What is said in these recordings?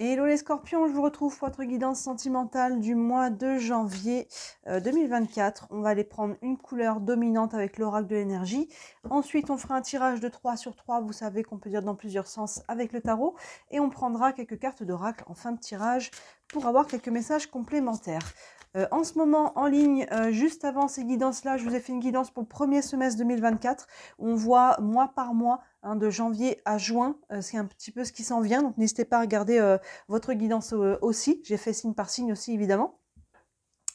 Hello les scorpions, je vous retrouve pour votre guidance sentimentale du mois de janvier 2024. On va aller prendre une couleur dominante avec l'oracle de l'énergie. Ensuite, on fera un tirage de 3 sur 3. Vous savez qu'on peut dire dans plusieurs sens avec le tarot. Et on prendra quelques cartes d'oracle en fin de tirage pour avoir quelques messages complémentaires. En ce moment, en ligne, juste avant ces guidances-là, je vous ai fait une guidance pour le premier semestre 2024. Où on voit mois par mois, de janvier à juin, c'est un petit peu ce qui s'en vient. Donc n'hésitez pas à regarder votre guidance aussi. J'ai fait signe par signe aussi, évidemment.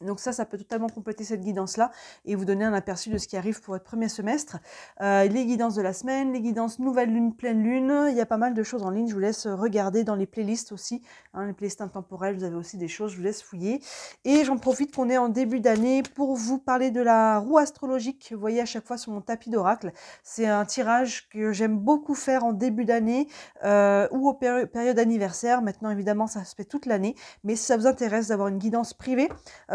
Donc ça peut totalement compléter cette guidance-là et vous donner un aperçu de ce qui arrive pour votre premier semestre. Les guidances de la semaine, les guidances nouvelle lune, pleine lune, il y a pas mal de choses en ligne. Je vous laisse regarder dans les playlists aussi, les playlists intemporelles, vous avez aussi des choses, je vous laisse fouiller. Et j'en profite qu'on est en début d'année pour vous parler de la roue astrologique que vous voyez à chaque fois sur mon tapis d'oracle. C'est un tirage que j'aime beaucoup faire en début d'année ou aux périodes anniversaires. Maintenant, évidemment, ça se fait toute l'année, mais si ça vous intéresse d'avoir une guidance privée,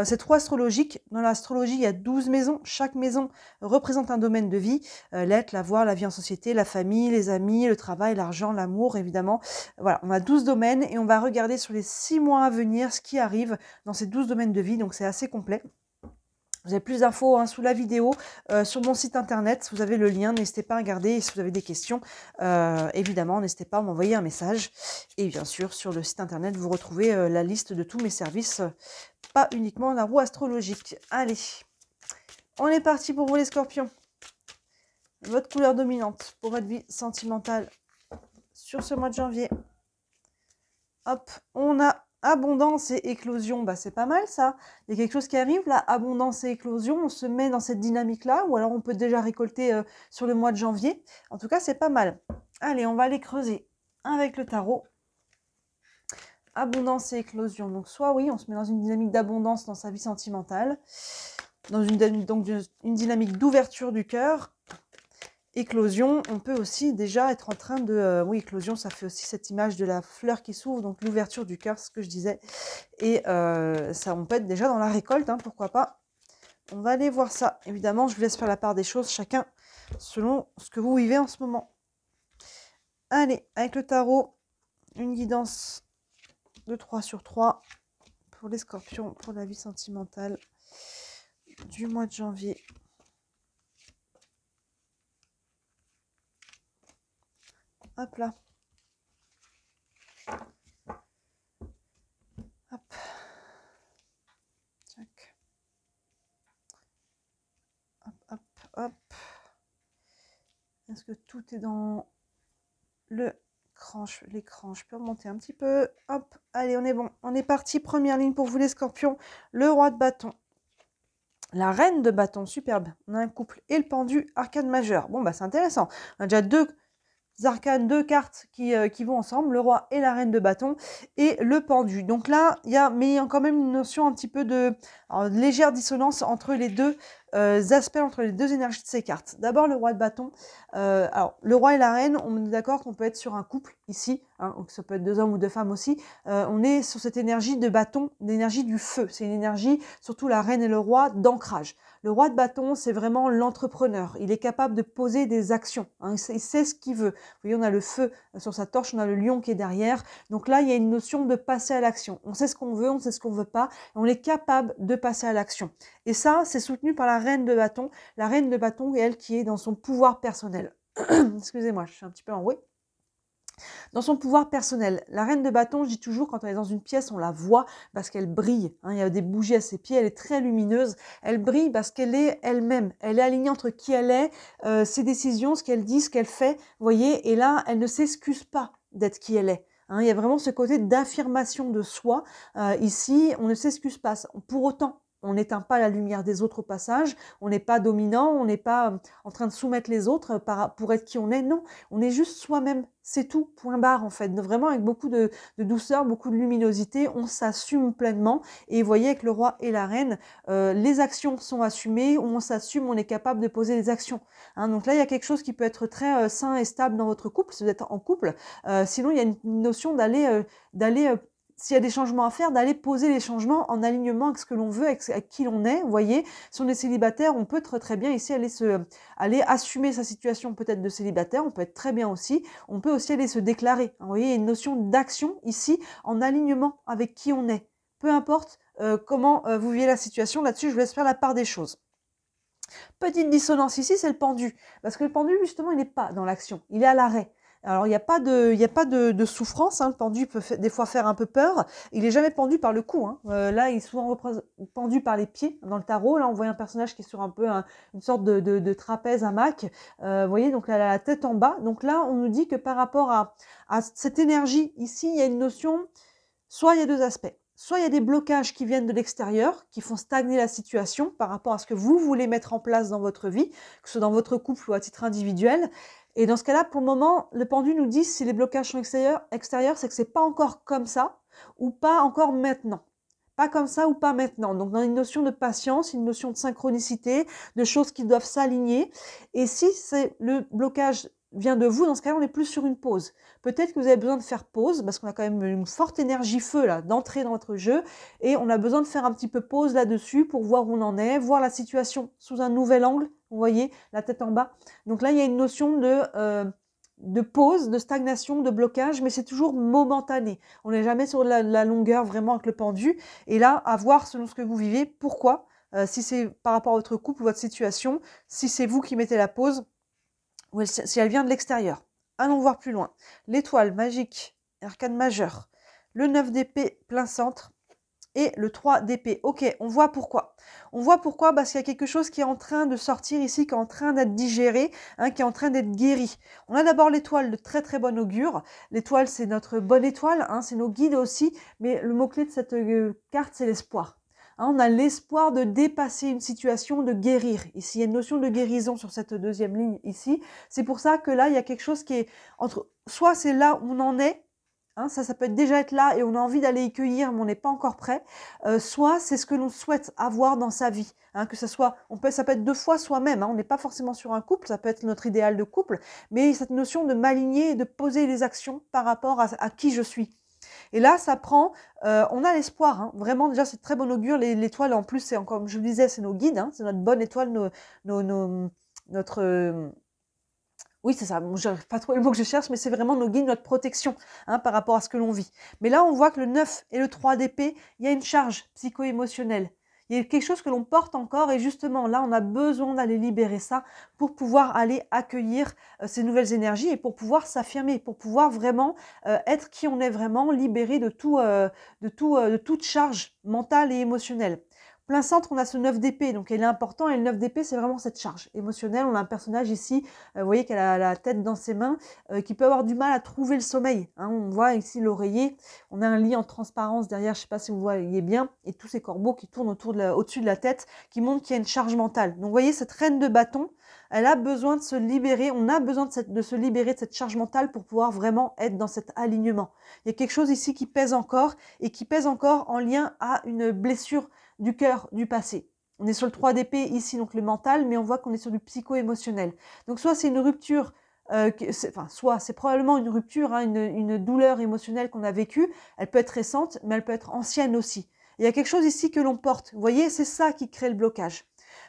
cette roue astrologique, dans l'astrologie, il y a 12 maisons. Chaque maison représente un domaine de vie. L'être, l'avoir, la vie en société, la famille, les amis, le travail, l'argent, l'amour, évidemment. Voilà, on a 12 domaines et on va regarder sur les 6 mois à venir ce qui arrive dans ces 12 domaines de vie. Donc, c'est assez complet. Vous avez plus d'infos sous la vidéo, sur mon site internet, vous avez le lien, n'hésitez pas à regarder. Et si vous avez des questions, évidemment, n'hésitez pas à m'envoyer un message. Et bien sûr, sur le site internet, vous retrouvez la liste de tous mes services, pas uniquement la roue astrologique. Allez, on est parti pour vous les scorpions. Votre couleur dominante pour votre vie sentimentale sur ce mois de janvier. Hop, on a abondance et éclosion, c'est pas mal ça. Il y a quelque chose qui arrive là, abondance et éclosion, on se met dans cette dynamique-là, ou alors on peut déjà récolter sur le mois de janvier. En tout cas, c'est pas mal. Allez, on va aller creuser avec le tarot. Abondance et éclosion. Donc soit oui, on se met dans une dynamique d'abondance dans sa vie sentimentale, dans une dynamique d'ouverture du cœur. Éclosion, on peut aussi déjà être en train de... oui, éclosion, ça fait aussi cette image de la fleur qui s'ouvre, donc l'ouverture du cœur, ce que je disais. Et ça, on peut être déjà dans la récolte, pourquoi pas. On va aller voir ça. Évidemment, je vous laisse faire la part des choses, chacun selon ce que vous vivez en ce moment. Allez, avec le tarot, une guidance de 3 sur 3 pour les scorpions, pour la vie sentimentale du mois de janvier. Hop là. Hop. Tac. Hop, hop, hop. Est-ce que tout est dans l'écran? Je peux remonter un petit peu. Hop, allez, on est bon. On est parti. Première ligne pour vous les scorpions. Le roi de bâton. La reine de bâton, superbe. On a un couple et le pendu, arcane majeur. Bon, c'est intéressant. On a déjà deux arcanes, deux cartes qui vont ensemble, le roi et la reine de bâton, et le pendu. Donc là, il y a quand même une notion un petit peu de légère dissonance entre les deux aspects, entre les deux énergies de ces cartes. D'abord, le roi de bâton. Alors, le roi et la reine, on est d'accord qu'on peut être sur un couple ici, donc ça peut être deux hommes ou deux femmes aussi. On est sur cette énergie de bâton, l'énergie du feu. C'est une énergie, surtout la reine et le roi, d'ancrage. Le roi de bâton, c'est vraiment l'entrepreneur. Il est capable de poser des actions. Il sait ce qu'il veut. Vous voyez, on a le feu sur sa torche, on a le lion qui est derrière. Donc là, il y a une notion de passer à l'action. On sait ce qu'on veut, on sait ce qu'on veut pas. Et on est capable de passer à l'action. Et ça, c'est soutenu par la reine de bâton. La reine de bâton, elle, qui est dans son pouvoir personnel. Excusez-moi, je suis un petit peu enrouée. Dans son pouvoir personnel, la reine de bâton, je dis toujours, quand elle est dans une pièce, on la voit parce qu'elle brille. Il y a des bougies à ses pieds, elle est très lumineuse. Elle brille parce qu'elle est elle-même. Elle est alignée entre qui elle est, ses décisions, ce qu'elle dit, ce qu'elle fait. Vous voyez, et là, elle ne s'excuse pas d'être qui elle est. Il y a vraiment ce côté d'affirmation de soi. Ici, on ne s'excuse pas. Pour autant, on n'éteint pas la lumière des autres au passage, on n'est pas dominant, on n'est pas en train de soumettre les autres pour être qui on est, non, on est juste soi-même, c'est tout, point barre en fait, vraiment avec beaucoup de douceur, beaucoup de luminosité, on s'assume pleinement, et vous voyez avec le roi et la reine, les actions sont assumées, on s'assume, on est capable de poser des actions, donc là il y a quelque chose qui peut être très sain et stable dans votre couple, si vous êtes en couple, sinon il y a une notion d'aller s'il y a des changements à faire, d'aller poser les changements en alignement avec ce que l'on veut, avec qui l'on est. Vous voyez, si on est célibataire, on peut très bien ici aller assumer sa situation peut-être de célibataire, on peut être très bien aussi. On peut aussi aller se déclarer. Vous voyez, il y a une notion d'action ici en alignement avec qui on est. Peu importe comment vous vivez la situation, là-dessus, je vous laisse faire la part des choses. Petite dissonance ici, c'est le pendu. Parce que le pendu, justement, il n'est pas dans l'action, il est à l'arrêt. Alors, il n'y a pas de souffrance, hein. Le pendu peut des fois faire un peu peur. Il n'est jamais pendu par le cou, hein. Là, il est souvent pendu par les pieds. Dans le tarot, là, on voit un personnage qui est sur un peu une sorte de trapèze hamac. Vous voyez, donc elle a la tête en bas. Donc là, on nous dit que par rapport à cette énergie, ici, il y a une notion, soit il y a deux aspects. Soit il y a des blocages qui viennent de l'extérieur, qui font stagner la situation par rapport à ce que vous voulez mettre en place dans votre vie, que ce soit dans votre couple ou à titre individuel. Et dans ce cas-là, pour le moment, le pendu nous dit si les blocages sont extérieurs, c'est que c'est pas encore comme ça ou pas encore maintenant. Pas comme ça ou pas maintenant. Donc, dans une notion de patience, une notion de synchronicité, de choses qui doivent s'aligner. Et si c'est le blocage vient de vous, dans ce cas-là, on est plus sur une pause. Peut-être que vous avez besoin de faire pause, parce qu'on a quand même une forte énergie feu là, d'entrer dans votre jeu, et on a besoin de faire un petit peu pause là-dessus pour voir où on en est, voir la situation sous un nouvel angle, vous voyez, la tête en bas. Donc là, il y a une notion de pause, de stagnation, de blocage, mais c'est toujours momentané. On n'est jamais sur la longueur vraiment avec le pendu. Et là, à voir selon ce que vous vivez, pourquoi, si c'est par rapport à votre couple ou votre situation, si c'est vous qui mettez la pause, ou si elle vient de l'extérieur. Allons voir plus loin. L'étoile magique, arcane majeur, le 9 d'épée plein centre et le 3 d'épée. Ok, on voit pourquoi. On voit pourquoi parce qu'il y a quelque chose qui est en train de sortir ici, qui est en train d'être digéré, hein, qui est en train d'être guéri. On a d'abord l'étoile de très très bon augure. L'étoile, c'est notre bonne étoile, hein, c'est nos guides aussi, mais le mot-clé de cette carte, c'est l'espoir. Hein, on a l'espoir de dépasser une situation, de guérir. Ici, il y a une notion de guérison sur cette deuxième ligne ici. C'est pour ça que là, il y a quelque chose qui est entre... Soit c'est là où on en est, hein, ça peut déjà être là et on a envie d'aller y cueillir, mais on n'est pas encore prêt. Soit c'est ce que l'on souhaite avoir dans sa vie. Hein, que ça soit, ça peut être deux fois soi-même. Hein, on n'est pas forcément sur un couple, ça peut être notre idéal de couple, mais cette notion de m'aligner et de poser les actions par rapport à qui je suis. Et là, ça prend, on a l'espoir, hein, vraiment déjà c'est très bon augure, l'étoile en plus, c'est encore, comme je vous le disais, c'est nos guides, hein, c'est notre bonne étoile, notre... oui, c'est ça, bon, je n'arrive pas à trouver le mot que je cherche, mais c'est vraiment nos guides, notre protection, hein, par rapport à ce que l'on vit. Mais là, on voit que le 9 et le 3 d'épée, il y a une charge psycho-émotionnelle. Il y a quelque chose que l'on porte encore et justement là, on a besoin d'aller libérer ça pour pouvoir aller accueillir ces nouvelles énergies et pour pouvoir s'affirmer, pour pouvoir vraiment être qui on est vraiment, libéré de toute charge mentale et émotionnelle. Plein centre, on a ce 9 d'épée, donc elle est important, et le 9 d'épée, c'est vraiment cette charge émotionnelle. On a un personnage ici, vous voyez qu'elle a la tête dans ses mains, qui peut avoir du mal à trouver le sommeil. Hein. On voit ici l'oreiller, on a un lit en transparence derrière, je ne sais pas si vous voyez bien, et tous ces corbeaux qui tournent au-dessus de la tête, qui montrent qu'il y a une charge mentale. Donc vous voyez, cette reine de bâton, elle a besoin de se libérer, on a besoin de se libérer de cette charge mentale pour pouvoir vraiment être dans cet alignement. Il y a quelque chose ici qui pèse encore, et qui pèse encore en lien à une blessure du cœur, du passé. On est sur le 3 d'épée ici, donc le mental, mais on voit qu'on est sur du psycho-émotionnel. Donc soit c'est une rupture, soit c'est probablement une rupture, hein, une douleur émotionnelle qu'on a vécue. Elle peut être récente, mais elle peut être ancienne aussi. Il y a quelque chose ici que l'on porte. Vous voyez, c'est ça qui crée le blocage.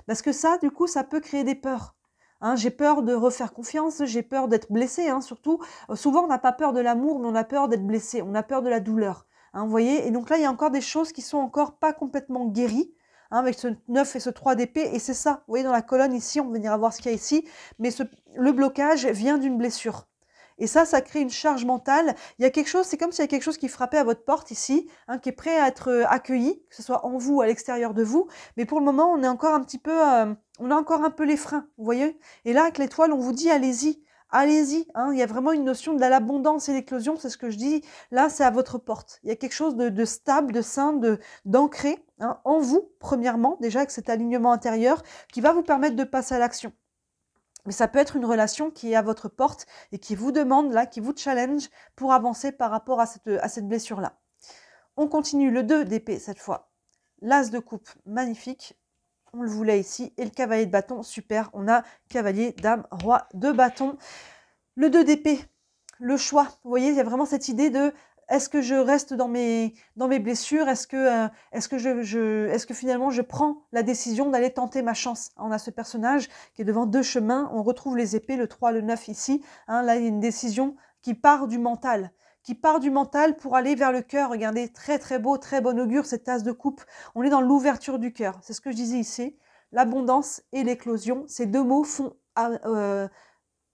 Parce que ça, du coup, ça peut créer des peurs. Hein, j'ai peur de refaire confiance, j'ai peur d'être blessée, hein, surtout. Souvent, on n'a pas peur de l'amour, mais on a peur d'être blessé, on a peur de la douleur. Hein, vous voyez, et donc là, il y a encore des choses qui sont encore pas complètement guéries, hein, avec ce 9 et ce 3 d'épée, et c'est ça, vous voyez, dans la colonne ici, on va venir voir ce qu'il y a ici, mais le blocage vient d'une blessure. Et ça crée une charge mentale. Il y a quelque chose, c'est comme s'il y a quelque chose qui frappait à votre porte ici, hein, qui est prêt à être accueilli, que ce soit en vous ou à l'extérieur de vous, mais pour le moment, on est encore un petit peu, on a encore un peu les freins, vous voyez. Et là, avec l'étoile, on vous dit, allez-y. Allez-y, hein, il y a vraiment une notion de l'abondance et l'éclosion, c'est ce que je dis, là c'est à votre porte. Il y a quelque chose de stable, de sain, d'ancré, hein, en vous, premièrement, déjà avec cet alignement intérieur, qui va vous permettre de passer à l'action. Mais ça peut être une relation qui est à votre porte et qui vous demande, là, qui vous challenge pour avancer par rapport à cette blessure-là. On continue, le 2 d'épée cette fois. L'as de coupe, magnifique. On le voulait ici. Et le cavalier de bâton, super. On a cavalier, dame, roi de bâton. Le 2 d'épée, le choix. Vous voyez, il y a vraiment cette idée de Est-ce que je reste dans mes blessures? Est-ce que finalement je prends la décision d'aller tenter ma chance? On a ce personnage qui est devant deux chemins. On retrouve les épées, le 3, le 9 ici. Hein, là, il y a une décision qui part du mental. Pour aller vers le cœur. Regardez, très très beau, très bon augure, cette tasse de coupe. On est dans l'ouverture du cœur. C'est ce que je disais ici. L'abondance et l'éclosion, ces deux mots font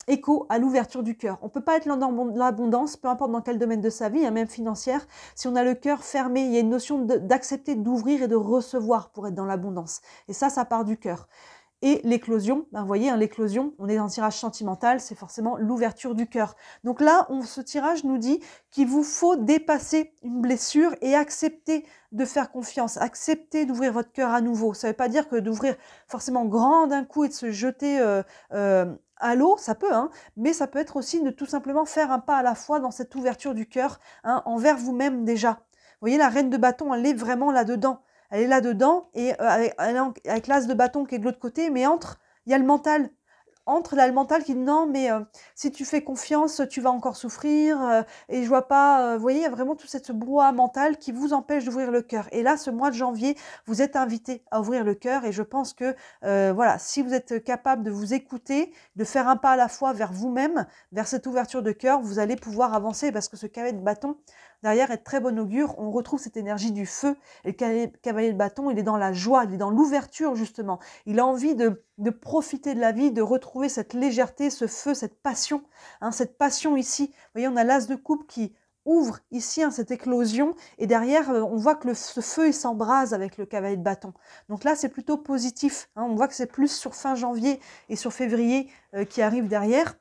écho à l'ouverture du cœur. On ne peut pas être dans l'abondance, peu importe dans quel domaine de sa vie, hein, même financière, si on a le cœur fermé. Il y a une notion d'accepter, d'ouvrir et de recevoir pour être dans l'abondance. Et ça part du cœur. Et l'éclosion, ben vous voyez, hein, l'éclosion, on est dans un tirage sentimental, c'est forcément l'ouverture du cœur. Donc là, ce tirage nous dit qu'il vous faut dépasser une blessure et accepter de faire confiance, accepter d'ouvrir votre cœur à nouveau. Ça ne veut pas dire que d'ouvrir forcément grand d'un coup et de se jeter à l'eau, ça peut, hein, mais ça peut être aussi de tout simplement faire un pas à la fois dans cette ouverture du cœur, hein, envers vous-même déjà. Vous voyez, la reine de bâton, elle est vraiment là-dedans. Elle est là-dedans et avec l'as de bâton qui est de l'autre côté, mais il y a le mental. Là, le mental qui dit non, mais si tu fais confiance, tu vas encore souffrir. Et je vois pas, vous voyez, il y a vraiment tout ce brouhaha mental qui vous empêche d'ouvrir le cœur. Et là, ce mois de janvier, vous êtes invité à ouvrir le cœur. Et je pense que, voilà, si vous êtes capable de vous écouter, de faire un pas à la fois vers vous-même, vers cette ouverture de cœur, vous allez pouvoir avancer parce que ce cavalier de bâton, derrière, est de très bon augure. On retrouve cette énergie du feu. Et le cavalier de bâton, il est dans la joie, il est dans l'ouverture, justement. Il a envie de profiter de la vie, de retrouver cette légèreté, ce feu, cette passion. Hein, cette passion ici. Vous voyez, on a l'as de coupe qui ouvre ici, hein, cette éclosion. Et derrière, on voit que ce feu, il s'embrase avec le cavalier de bâton. Donc là, c'est plutôt positif. Hein, on voit que c'est plus sur fin janvier et sur février qui arrive derrière.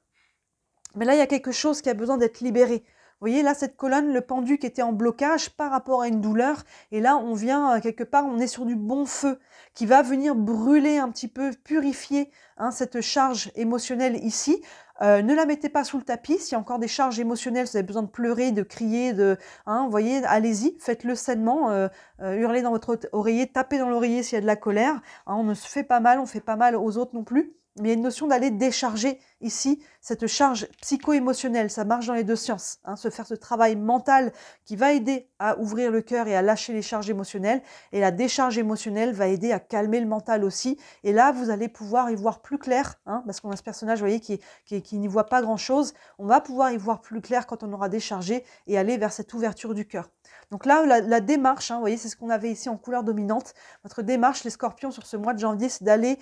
Mais là, il y a quelque chose qui a besoin d'être libéré. Vous voyez, là, cette colonne, le pendu qui était en blocage par rapport à une douleur. Et là, on vient, quelque part, on est sur du bon feu qui va venir brûler un petit peu, purifier, hein, cette charge émotionnelle ici. Ne la mettez pas sous le tapis. S'il y a encore des charges émotionnelles, si vous avez besoin de pleurer, de crier, vous voyez, allez-y, faites-le sainement. Hurlez dans votre oreiller, tapez dans l'oreiller s'il y a de la colère. Hein, on ne se fait pas mal, on ne fait pas mal aux autres non plus. Mais il y a une notion d'aller décharger ici cette charge psycho-émotionnelle. Ça marche dans les deux sens. Hein, se faire ce travail mental qui va aider à ouvrir le cœur et à lâcher les charges émotionnelles. Et la décharge émotionnelle va aider à calmer le mental aussi. Et là, vous allez pouvoir y voir plus clair. Hein, parce qu'on a ce personnage, vous voyez, qui n'y voit pas grand-chose. On va pouvoir y voir plus clair quand on aura déchargé et aller vers cette ouverture du cœur. Donc là, la démarche, hein, vous voyez, c'est ce qu'on avait ici en couleur dominante. Votre démarche, les scorpions, sur ce mois de janvier, c'est d'aller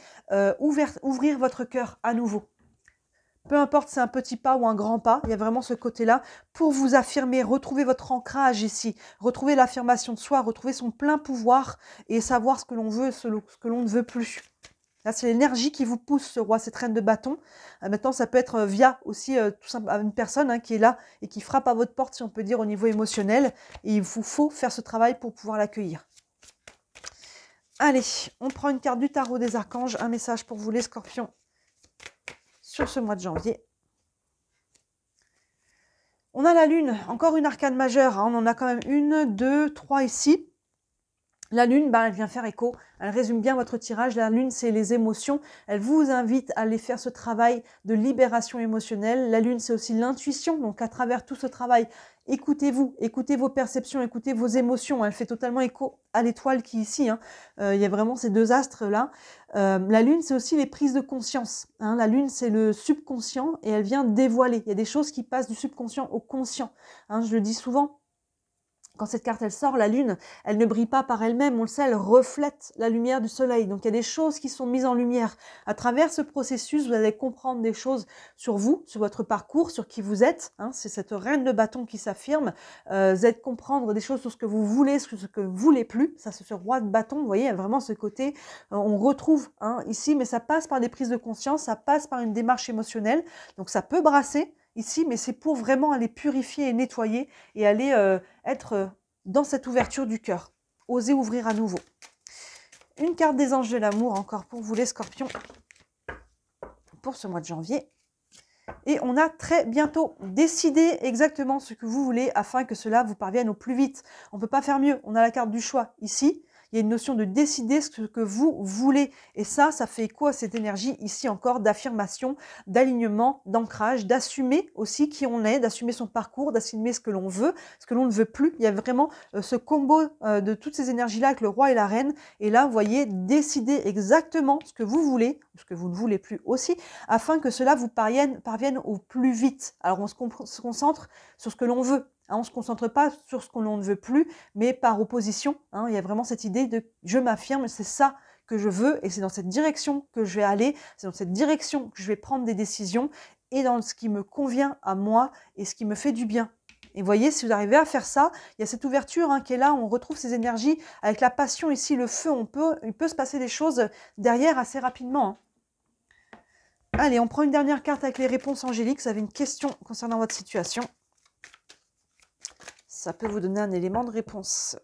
ouvrir votre cœur à nouveau. Peu importe si c'est un petit pas ou un grand pas, il y a vraiment ce côté-là pour vous affirmer, retrouver votre ancrage ici, retrouver l'affirmation de soi, retrouver son plein pouvoir et savoir ce que l'on veut, ce que l'on ne veut plus. Là, c'est l'énergie qui vous pousse, ce roi, cette reine de bâton. Maintenant, ça peut être via aussi tout simplement une personne, hein, qui est là et qui frappe à votre porte, si on peut dire, au niveau émotionnel. Et il vous faut faire ce travail pour pouvoir l'accueillir. Allez, on prend une carte du tarot des archanges. Un message pour vous, les scorpions, sur ce mois de janvier. On a la lune, encore une arcane majeure. Hein. On en a quand même 1, 2, 3 ici. La lune, ben, elle vient faire écho, elle résume bien votre tirage. La lune, c'est les émotions. Elle vous invite à aller faire ce travail de libération émotionnelle. La lune, c'est aussi l'intuition. Donc, à travers tout ce travail, écoutez-vous, écoutez vos perceptions, écoutez vos émotions. Elle fait totalement écho à l'étoile qui est ici. Hein. Il y a vraiment ces deux astres-là. La lune, c'est aussi les prises de conscience. Hein. La lune, c'est le subconscient et elle vient dévoiler. Il y a des choses qui passent du subconscient au conscient. Hein, je le dis souvent. Quand cette carte, elle sort, la lune, elle ne brille pas par elle-même, on le sait, elle reflète la lumière du soleil. Donc, il y a des choses qui sont mises en lumière. À travers ce processus, vous allez comprendre des choses sur vous, sur votre parcours, sur qui vous êtes. Hein, c'est cette reine de bâton qui s'affirme. Vous allez comprendre des choses sur ce que vous voulez, sur ce que vous voulez plus. Ça, c'est ce roi de bâton, vous voyez, il y a vraiment ce côté, on retrouve ici, mais ça passe par des prises de conscience, ça passe par une démarche émotionnelle. Donc, ça peut brasser ici, mais c'est pour vraiment aller purifier et nettoyer et aller être dans cette ouverture du cœur. Osez ouvrir à nouveau. Une carte des anges de l'amour encore pour vous les scorpions pour ce mois de janvier. Et on a très bientôt décidé exactement ce que vous voulez afin que cela vous parvienne au plus vite. On ne peut pas faire mieux. On a la carte du choix ici. Il y a une notion de décider ce que vous voulez. Et ça fait écho à cette énergie ici encore d'affirmation, d'alignement, d'ancrage, d'assumer aussi qui on est, d'assumer son parcours, d'assumer ce que l'on veut, ce que l'on ne veut plus. Il y a vraiment ce combo de toutes ces énergies-là avec le roi et la reine. Et là, vous voyez, décidez exactement ce que vous voulez, ce que vous ne voulez plus aussi, afin que cela vous parvienne au plus vite. Alors, on se concentre sur ce que l'on veut. Hein, on ne se concentre pas sur ce que l'on ne veut plus, mais par opposition. Hein, il y a vraiment cette idée de « je m'affirme, c'est ça que je veux et c'est dans cette direction que je vais aller, c'est dans cette direction que je vais prendre des décisions et dans ce qui me convient à moi et ce qui me fait du bien ». Et vous voyez, si vous arrivez à faire ça, il y a cette ouverture hein, qui est là, on retrouve ces énergies avec la passion ici, le feu, il peut se passer des choses derrière assez rapidement. Hein. Allez, on prend une dernière carte avec les réponses angéliques. Vous avez une question concernant votre situation. Ça peut vous donner un élément de réponse.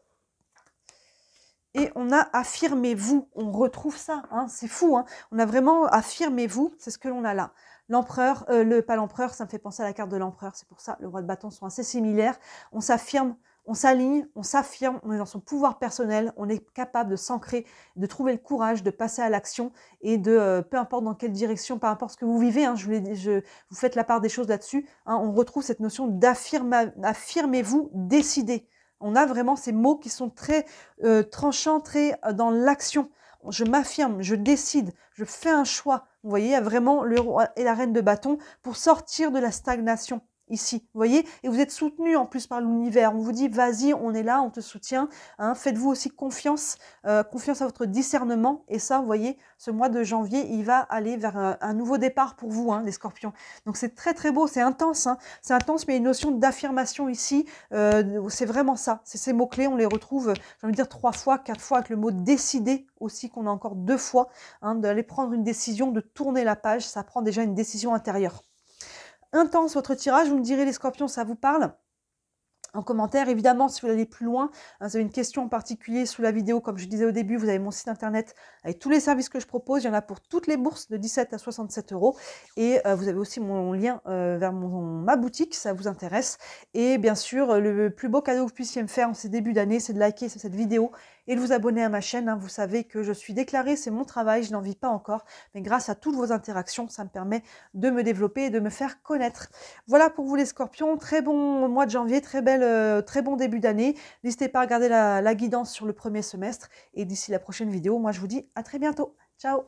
Et on a affirmez-vous. On retrouve ça, hein, c'est fou. Hein. On a vraiment affirmez-vous, c'est ce que l'on a là. L'empereur, pas l'empereur, ça me fait penser à la carte de l'empereur. C'est pour ça, le roi de bâton sont assez similaires. On s'affirme, on s'aligne, on s'affirme, on est dans son pouvoir personnel, on est capable de s'ancrer, de trouver le courage, de passer à l'action et de, peu importe dans quelle direction, peu importe ce que vous vivez, hein, vous faites la part des choses là-dessus, hein, on retrouve cette notion d'affirmez-vous, décidez. On a vraiment ces mots qui sont très tranchants, très dans l'action. Je m'affirme, je décide, je fais un choix. Vous voyez, il y a vraiment le roi et la reine de bâton pour sortir de la stagnation. Ici, vous voyez, et vous êtes soutenu en plus par l'univers. On vous dit, vas-y, on est là, on te soutient. Hein, faites-vous aussi confiance, confiance à votre discernement. Et ça, vous voyez, ce mois de janvier, il va aller vers un nouveau départ pour vous, hein, les scorpions. Donc c'est très très beau, c'est intense. Hein, c'est intense, mais il y a une notion d'affirmation ici. C'est vraiment ça. C'est ces mots-clés, on les retrouve, j'ai envie de dire 3 fois, 4 fois, avec le mot décider aussi, qu'on a encore 2 fois. Hein, d'aller prendre une décision, de tourner la page, ça prend déjà une décision intérieure. Intense votre tirage, vous me direz les scorpions, ça vous parle? En commentaire, évidemment, si vous allez plus loin, hein, vous avez une question en particulier sous la vidéo, comme je disais au début, vous avez mon site internet avec tous les services que je propose. Il y en a pour toutes les bourses de 17 à 67 €. Et vous avez aussi mon lien vers ma boutique, si ça vous intéresse. Et bien sûr, le plus beau cadeau que vous puissiez me faire en ces débuts d'année, c'est de liker cette vidéo et de vous abonner à ma chaîne. Hein. Vous savez que je suis déclarée, c'est mon travail, je n'en vis pas encore. Mais grâce à toutes vos interactions, ça me permet de me développer et de me faire connaître. Voilà pour vous les scorpions. Très bon mois de janvier, très bon début d'année. N'hésitez pas à regarder la guidance sur le premier semestre. Et d'ici la prochaine vidéo, moi je vous dis à très bientôt. Ciao!